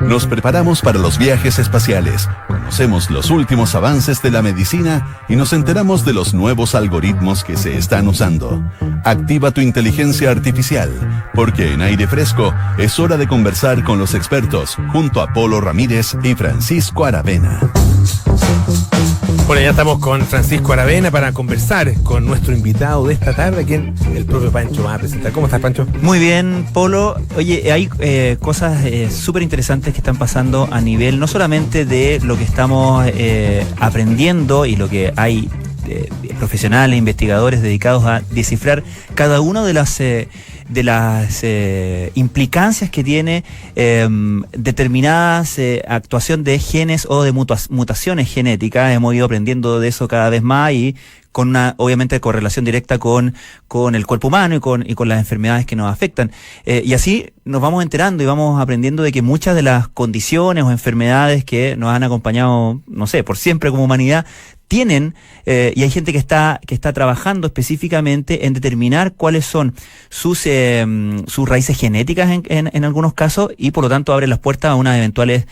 Nos preparamos para los viajes espaciales, conocemos los últimos avances de la medicina y nos enteramos de los nuevos algoritmos que se están usando. Activa tu inteligencia artificial, porque en Aire Fresco es hora de conversar con los expertos, junto a Polo Ramírez y Francisco Aravena. Bueno, ya estamos con Francisco Aravena para conversar con nuestro invitado de esta tarde, quien el propio Pancho va a presentar. ¿Cómo estás, Pancho? Muy bien, Polo. Oye, hay cosas súper interesantes que están pasando a nivel no solamente de lo que estamos aprendiendo y lo que hay profesionales, investigadores dedicados a descifrar cada una de las implicancias que tiene determinadas actuación de genes o de mutaciones genéticas. Hemos ido aprendiendo de eso cada vez más y con una, obviamente, correlación directa con el cuerpo humano y con las enfermedades que nos afectan. Y así nos vamos enterando y vamos aprendiendo de que muchas de las condiciones o enfermedades que nos han acompañado, no sé, por siempre como humanidad, tienen, y hay gente que está trabajando específicamente en determinar cuáles son sus raíces genéticas en algunos casos, y por lo tanto abre las puertas a unas eventuales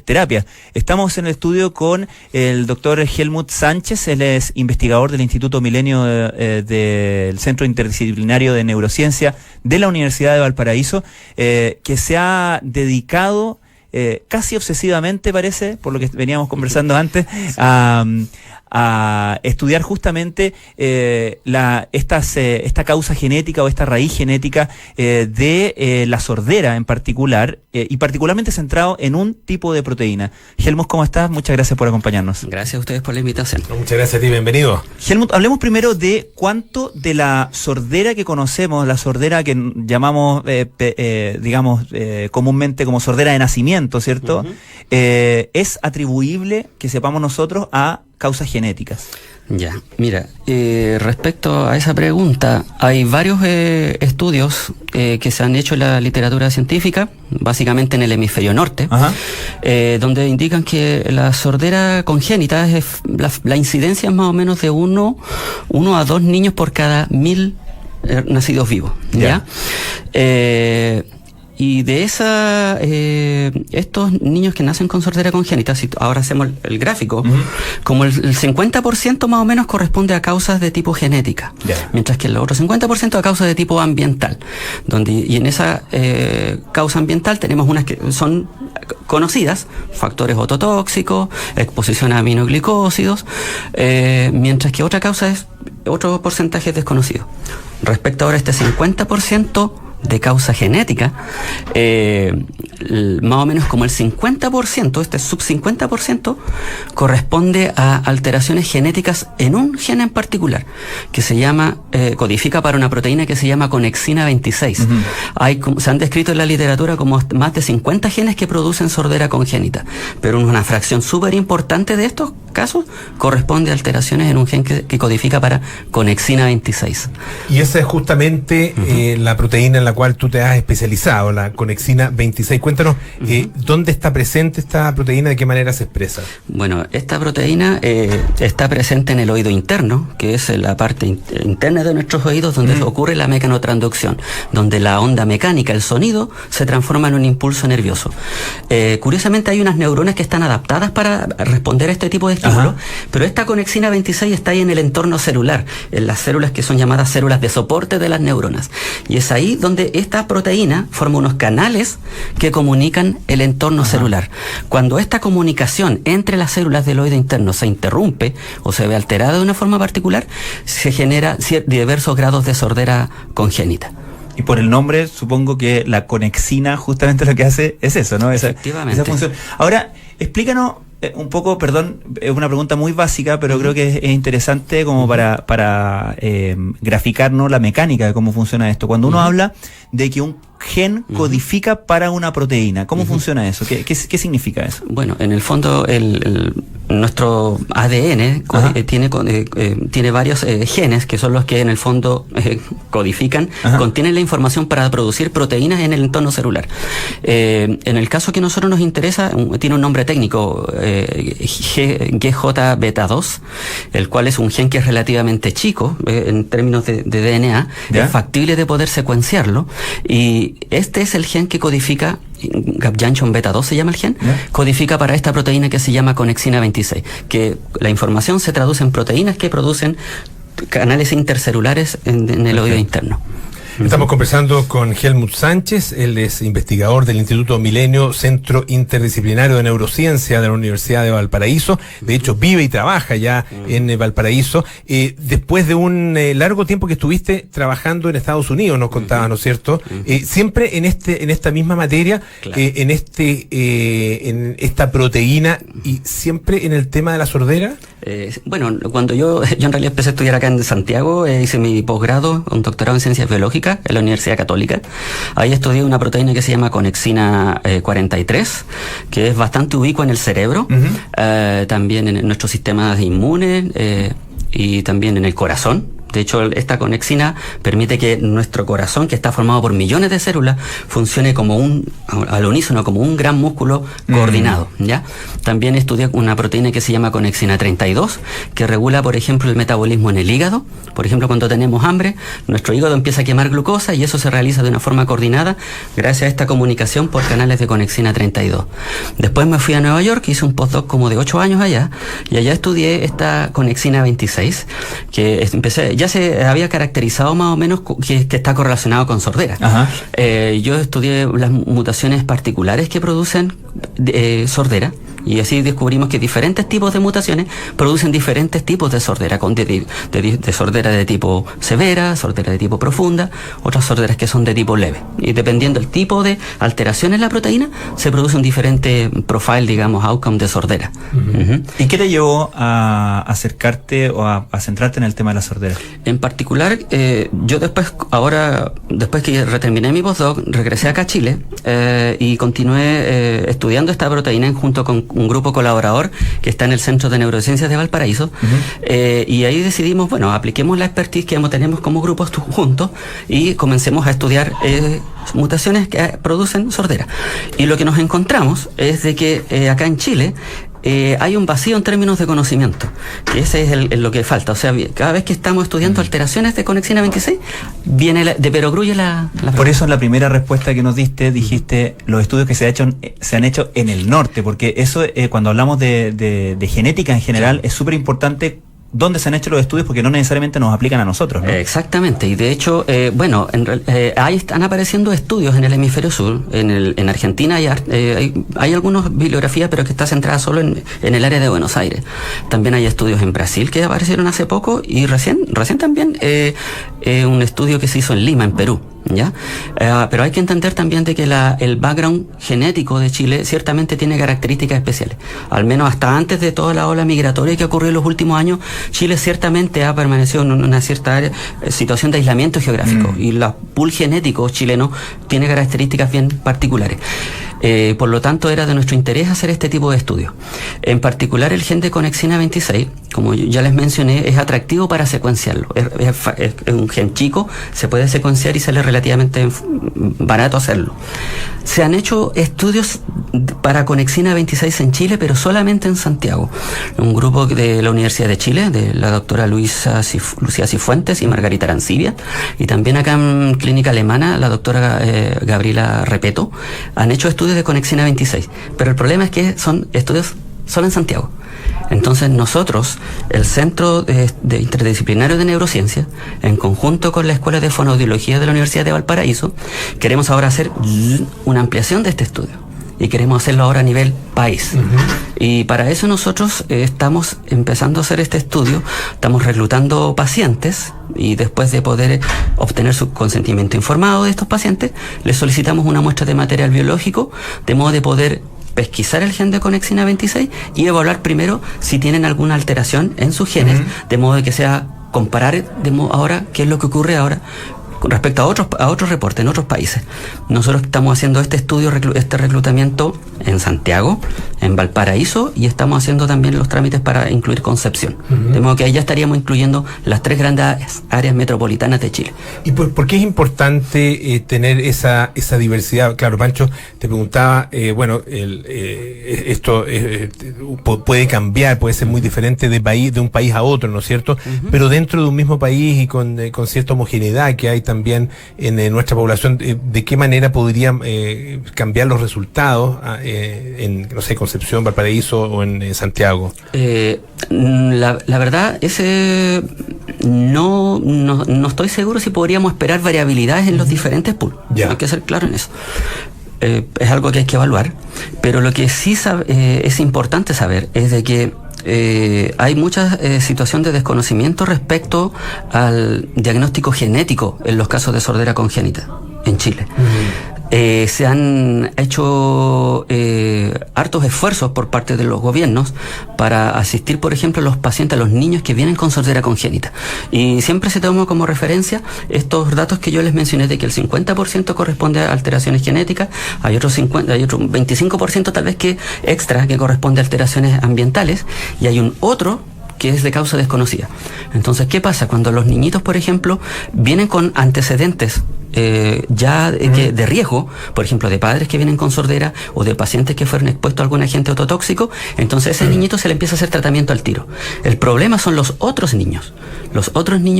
terapias. Estamos en el estudio con el doctor Helmut Sánchez. Él es investigador del Instituto Milenio del Centro Interdisciplinario de Neurociencia de la Universidad de Valparaíso, que se ha dedicado casi obsesivamente, parece, por lo que veníamos conversando antes, a estudiar justamente esta causa genética o esta raíz genética de la sordera en particular, y particularmente centrado en un tipo de proteína. Helmut, ¿cómo estás? Muchas gracias por acompañarnos. Gracias a ustedes por la invitación. Muchas gracias a ti, bienvenido. Helmut, hablemos primero de cuánto de la sordera que conocemos, la sordera que llamamos, comúnmente como sordera de nacimiento, ¿cierto? Uh-huh. Es atribuible, que sepamos nosotros, a causas genéticas. Ya, mira, respecto a esa pregunta, hay varios estudios que se han hecho en la literatura científica, básicamente en el hemisferio norte, donde indican que la sordera congénita, la incidencia es más o menos de 1 a 2 niños por cada 1000 nacidos vivos, ¿ya? Y de estos niños que nacen con sordera congénita, si ahora hacemos el gráfico, como el 50% más o menos corresponde a causas de tipo genética, mientras que el otro 50% a causas de tipo ambiental. Y en esa causa ambiental tenemos unas que son conocidas, factores ototóxicos, exposición a aminoglicósidos, mientras que otro porcentaje es desconocido. Respecto ahora a este 50% de causa genética, más o menos como el 50%, este sub 50%, corresponde a alteraciones genéticas en un gen en particular, que se llama, codifica para una proteína que se llama conexina 26. Se han descrito en la literatura como más de 50 genes que producen sordera congénita, pero una fracción súper importante de estos casos corresponde a alteraciones en un gen que codifica para conexina 26. Y esa es justamente la proteína en la cual tú te has especializado, la conexina 26. Cuéntanos, ¿dónde está presente esta proteína? ¿De qué manera se expresa? Bueno, esta proteína está presente en el oído interno, que es la parte interna de nuestros oídos, donde ocurre la mecanotransducción, donde la onda mecánica, el sonido, se transforma en un impulso nervioso. Curiosamente hay unas neuronas que están adaptadas para responder a este tipo de estímulos, pero esta conexina 26 está ahí en el entorno celular, en las células que son llamadas células de soporte de las neuronas. Y es ahí donde esta proteína forma unos canales que comunican el entorno celular. Cuando esta comunicación entre las células del oído interno se interrumpe o se ve alterada de una forma particular, se genera diversos grados de sordera congénita. Y por el nombre, supongo que la conexina justamente lo que hace es eso, ¿no? Efectivamente. Esa función. Ahora, explícanos un poco, perdón, es una pregunta muy básica, pero creo que es interesante como para graficarnos la mecánica de cómo funciona esto. Cuando uno habla de que un gen codifica para una proteína, ¿cómo funciona eso? ¿Qué significa eso? Bueno, en el fondo nuestro ADN tiene varios genes que son los que en el fondo codifican, contienen la información para producir proteínas en el entorno celular. En el caso que a nosotros nos interesa, tiene un nombre técnico, GJ beta 2, el cual es un gen que es relativamente chico en términos de DNA, es factible de poder secuenciarlo, y este es el gen que codifica, Gap Junction beta 2 se llama el gen, codifica para esta proteína que se llama conexina 26, que la información se traduce en proteínas que producen canales intercelulares en el oído interno. Estamos conversando con Helmut Sánchez, él es investigador del Instituto Milenio, Centro Interdisciplinario de Neurociencia de la Universidad de Valparaíso. De hecho, vive y trabaja ya en Valparaíso. Después de un largo tiempo que estuviste trabajando en Estados Unidos, nos contabas, ¿no es cierto? Siempre en esta misma materia, en esta proteína, y siempre en el tema de la sordera. Bueno, cuando yo en realidad empecé a estudiar acá en Santiago, hice mi posgrado, un doctorado en ciencias biológicas en la Universidad Católica. Ahí estudié una proteína que se llama conexina 43, que es bastante ubicua en el cerebro, también en nuestros sistemas inmunes y también en el corazón. De hecho, esta conexina permite que nuestro corazón, que está formado por millones de células, funcione como al unísono, como un gran músculo coordinado, ¿ya? También estudié una proteína que se llama conexina 32, que regula, por ejemplo, el metabolismo en el hígado. Por ejemplo, cuando tenemos hambre, nuestro hígado empieza a quemar glucosa y eso se realiza de una forma coordinada gracias a esta comunicación por canales de conexina 32. Después me fui a Nueva York, hice un postdoc como de 8 años allá, y allá estudié esta conexina 26, que ya se había caracterizado más o menos que está correlacionado con sordera. Yo estudié las mutaciones particulares que producen sordera, y así descubrimos que diferentes tipos de mutaciones producen diferentes tipos de sordera, de sordera de tipo severa, sordera de tipo profunda, otras sorderas que son de tipo leve. Y dependiendo del tipo de alteración en la proteína, se produce un diferente profile, digamos, outcome de sordera. ¿Y qué te llevó a acercarte o a centrarte en el tema de la sordera? En particular, yo después que terminé mi postdoc, regresé acá a Chile y continué estudiando esta proteína junto con un grupo colaborador que está en el Centro de Neurociencias de Valparaíso, y ahí decidimos, bueno, apliquemos la expertise que tenemos como grupos juntos y comencemos a estudiar mutaciones que producen sordera. Y lo que nos encontramos es de que acá en Chile hay un vacío en términos de conocimiento, y ese es lo que falta. O sea, cada vez que estamos estudiando alteraciones de conexina 26, viene de perogrullo la Por eso en la primera respuesta que nos diste, dijiste los estudios que se han hecho en el norte, porque eso cuando hablamos de genética en general, es súper importante dónde se han hecho los estudios, porque no necesariamente nos aplican a nosotros, ¿no? Exactamente, y de hecho, ahí están apareciendo estudios en el hemisferio sur, en Argentina hay algunas bibliografías, pero que está centrada solo en el área de Buenos Aires. También hay estudios en Brasil que aparecieron hace poco, y recién también un estudio que se hizo en Lima, en Perú. ¿Ya? Pero hay que entender también de que el background genético de Chile ciertamente tiene características especiales. Al menos hasta antes de toda la ola migratoria que ocurrió en los últimos años, Chile ciertamente ha permanecido en una cierta situación de aislamiento geográfico, y el pool genético chileno tiene características bien particulares. Por lo tanto, era de nuestro interés hacer este tipo de estudios. En particular, el gen de conexina 26, como ya les mencioné, es atractivo para secuenciarlo. Es un gen chico, se puede secuenciar y sale relativamente barato hacerlo. Se han hecho estudios para conexina 26 en Chile, pero solamente en Santiago. Un grupo de la Universidad de Chile, de la doctora Lucía Cifuentes y Margarita Arancibia, y también acá en clínica alemana, la doctora Gabriela Repeto, han hecho estudios de conexina 26. Pero el problema es que son estudios solo en Santiago. Entonces nosotros, el Centro de Interdisciplinario de Neurociencia, en conjunto con la Escuela de Fonoaudiología de la Universidad de Valparaíso, queremos ahora hacer una ampliación de este estudio. Y queremos hacerlo ahora a nivel país. Y para eso nosotros estamos empezando a hacer este estudio, estamos reclutando pacientes, y después de poder obtener su consentimiento informado de estos pacientes, les solicitamos una muestra de material biológico, de modo de poder pesquisar el gen de conexina 26 y evaluar primero si tienen alguna alteración en sus genes, de modo de que sea comparar ahora qué es lo que ocurre ahora con respecto a otros reportes en otros países. Nosotros estamos haciendo este estudio, este reclutamiento en Santiago, en Valparaíso, y estamos haciendo también los trámites para incluir Concepción. De modo que ahí ya estaríamos incluyendo las 3 grandes áreas metropolitanas de Chile. ¿Y por qué es importante tener esa diversidad? Claro, Pancho, te preguntaba, esto puede cambiar, puede ser muy diferente de un país a otro, ¿no es cierto? Pero dentro de un mismo país y con cierta homogeneidad que hay también en nuestra población, ¿de qué manera podrían cambiar los resultados en, no sé, Concepción, Valparaíso o en Santiago? La verdad, no estoy seguro si podríamos esperar variabilidades en los diferentes pools. Hay que ser claro en eso. Es algo que hay que evaluar, pero lo que sí es importante saber es de que hay mucha situación de desconocimiento respecto al diagnóstico genético en los casos de sordera congénita en Chile. Se han hecho hartos esfuerzos por parte de los gobiernos para asistir, por ejemplo, a los pacientes, a los niños que vienen con sordera congénita. Y siempre se toma como referencia estos datos que yo les mencioné, de que el 50% corresponde a alteraciones genéticas, hay otro 25% tal vez que extra, que corresponde a alteraciones ambientales, y hay un otro que es de causa desconocida. Entonces, ¿qué pasa? Cuando los niñitos, por ejemplo, vienen con antecedentes de riesgo, por ejemplo, de padres que vienen con sordera o de pacientes que fueron expuestos a algún agente ototóxico, entonces a ese niñito se le empieza a hacer tratamiento al tiro. El problema son los otros niños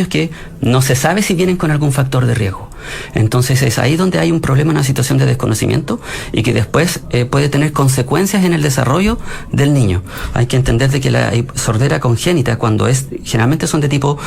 que no se sabe si vienen con algún factor de riesgo. Entonces es ahí donde hay un problema, una situación de desconocimiento, y que después puede tener consecuencias en el desarrollo del niño. Hay que entender de que la sordera congénita, generalmente son de tipo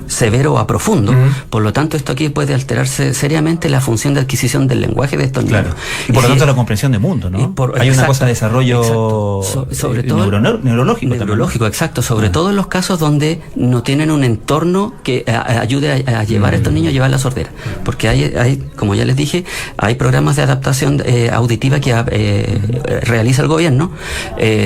severo a profundo, por lo tanto esto aquí puede alterarse seriamente la función de adquisición del lenguaje de estos niños. Y por lo tanto la comprensión de mundo, ¿no? Hay una cosa de desarrollo sobre todo neurológico, exacto, sobre todo en los casos donde no tienen un entorno que ayude a llevar a estos niños a llevar la sordera, porque hay, como ya les dije, hay programas de adaptación auditiva que realiza el gobierno,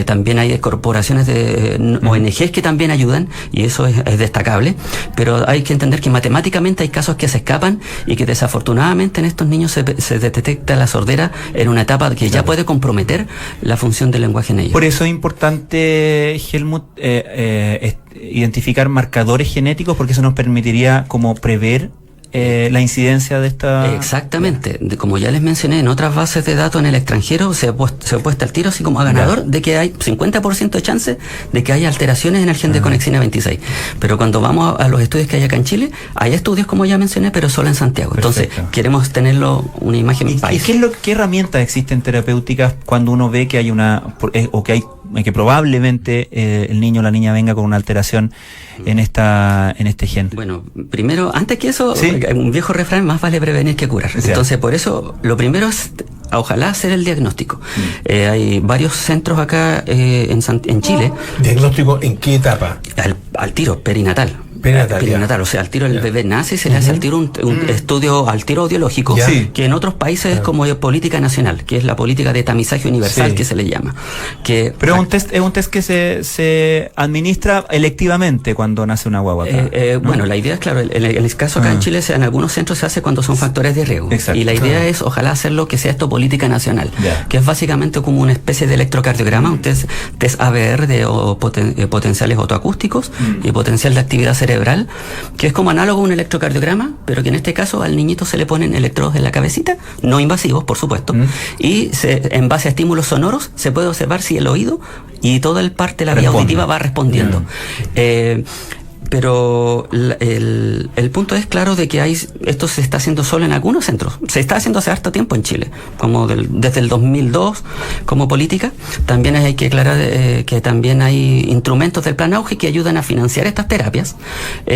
también hay corporaciones de ONGs que también ayudan, y eso es destacable, pero hay que entender que matemáticamente hay casos que se escapan y que desafortunadamente en estos niños se detecta la sordera en una etapa que ya puede comprometer la función del lenguaje en ellos. Por eso es importante, Helmut, identificar marcadores genéticos, porque eso nos permitiría como prever la incidencia de esta... Exactamente. Como ya les mencioné, en otras bases de datos en el extranjero se ha puesto al tiro así como a ganador de que hay 50% de chance de que haya alteraciones en el gen de conexina 26. Pero cuando vamos a los estudios que hay acá en Chile, hay estudios, como ya mencioné, pero solo en Santiago. Entonces, queremos tenerlo una imagen país. ¿Y qué herramientas existen terapéuticas cuando uno ve que hay que probablemente el niño o la niña venga con una alteración en este gen? Bueno, primero, antes que eso, un viejo refrán: más vale prevenir que curar. Entonces, por eso, lo primero es ojalá hacer el diagnóstico. Hay varios centros acá en Chile. ¿Diagnóstico en qué etapa? Al tiro, perinatal. Perinatal, o sea, al tiro el bebé nace y se le hace al tiro un estudio al tiro audiológico, que en otros países es como política nacional, que es la política de tamizaje universal, que se le llama. Pero es un test que se administra electivamente cuando nace una guagua. Bueno, la idea es, claro, en el caso acá en Chile, en algunos centros se hace cuando son factores de riesgo. Exacto. Y la idea es, ojalá hacerlo que sea esto política nacional, que es básicamente como una especie de electrocardiograma, un test ABR de potenciales otoacústicos y potencial de actividad cerebral, que es como análogo a un electrocardiograma, pero que en este caso al niñito se le ponen electrodos en la cabecita, no invasivos, por supuesto, y en base a estímulos sonoros se puede observar si el oído y toda el parte de la vía auditiva va respondiendo. Pero el punto es, claro, de que esto se está haciendo solo en algunos centros. Se está haciendo hace harto tiempo en Chile, como desde el 2002 como política. También hay que aclarar que también hay instrumentos del Plan Auge que ayudan a financiar estas terapias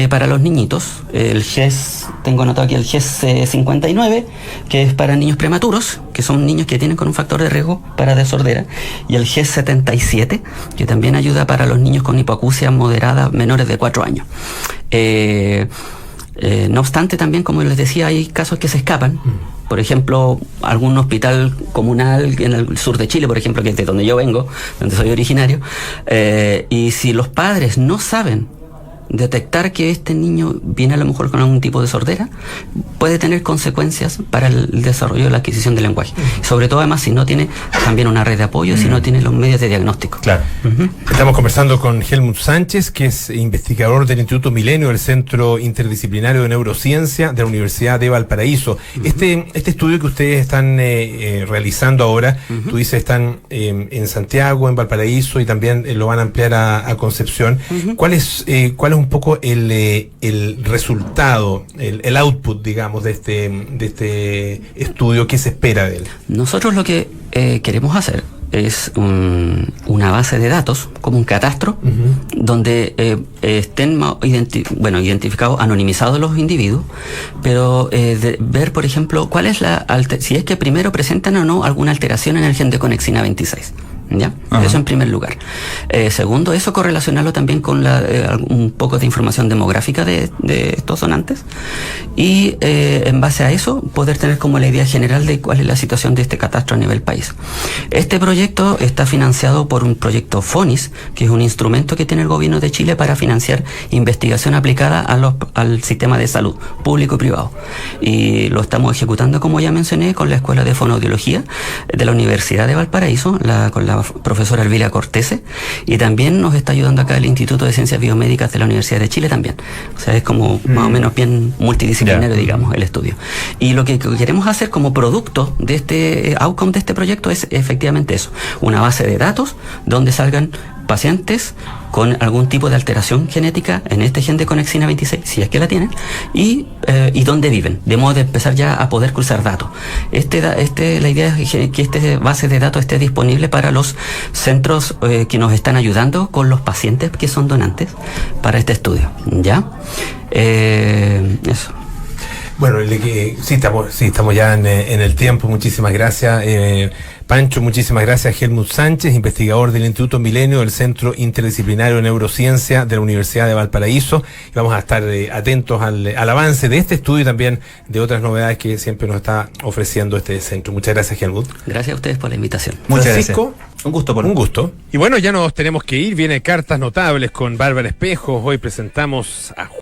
para los niñitos. El GES, tengo anotado aquí el GES 59, que es para niños prematuros, que son niños que tienen con un factor de riesgo para sordera, y el GES 77, que también ayuda para los niños con hipoacusia moderada menores de 4 años. No obstante, también, como les decía, hay casos que se escapan. Por ejemplo, algún hospital comunal en el sur de Chile, por ejemplo, que es de donde yo vengo, donde soy originario, y si los padres no saben detectar que este niño viene a lo mejor con algún tipo de sordera, puede tener consecuencias para el desarrollo de la adquisición del lenguaje. Sobre todo, además, si no tiene también una red de apoyo, si no tiene los medios de diagnóstico. Claro. Estamos conversando con Helmut Sánchez, que es investigador del Instituto Milenio, del Centro Interdisciplinario de Neurociencia de la Universidad de Valparaíso. Este estudio que ustedes están realizando ahora, tú dices, están en Santiago, en Valparaíso, y también lo van a ampliar a Concepción. ¿Cuál es un poco el resultado, el output, digamos, de este estudio? ¿Qué se espera de él? Nosotros lo que queremos hacer es una base de datos, como un catastro, donde estén identificados, anonimizados los individuos, pero ver, por ejemplo, cuál es si es que primero presentan o no alguna alteración en el gen de conexina 26. ¿Ya? Eso en primer lugar. Segundo, eso correlacionarlo también con un poco de información demográfica de estos donantes, y en base a eso poder tener como la idea general de cuál es la situación de este catastro a nivel país. Este proyecto está financiado por un proyecto FONIS, que es un instrumento que tiene el gobierno de Chile para financiar investigación aplicada al sistema de salud público y privado, y lo estamos ejecutando, como ya mencioné, con la Escuela de Fonoaudiología de la Universidad de Valparaíso, con la profesora Elvira Cortese, y también nos está ayudando acá el Instituto de Ciencias Biomédicas de la Universidad de Chile también. O sea, es como más o menos bien multidisciplinario, digamos, el estudio. Y lo que queremos hacer como producto de este outcome de este proyecto es efectivamente eso, una base de datos donde salgan pacientes con algún tipo de alteración genética en este gen de conexina 26, si es que la tienen, y dónde viven, de modo de empezar ya a poder cruzar datos. La idea es que esta base de datos esté disponible para los centros que nos están ayudando con los pacientes que son donantes para este estudio. ¿Ya? Eso. Bueno, sí, estamos ya en el tiempo. Muchísimas gracias, Pancho. Muchísimas gracias, Helmut Sánchez, investigador del Instituto Milenio, del Centro Interdisciplinario de Neurociencia de la Universidad de Valparaíso. Y vamos a estar atentos al avance de este estudio y también de otras novedades que siempre nos está ofreciendo este centro. Muchas gracias, Helmut. Gracias a ustedes por la invitación. Muchas Francisco, gracias. Un gusto. Un gusto. Y bueno, ya nos tenemos que ir. Viene Cartas Notables con Bárbara Espejo. Hoy presentamos a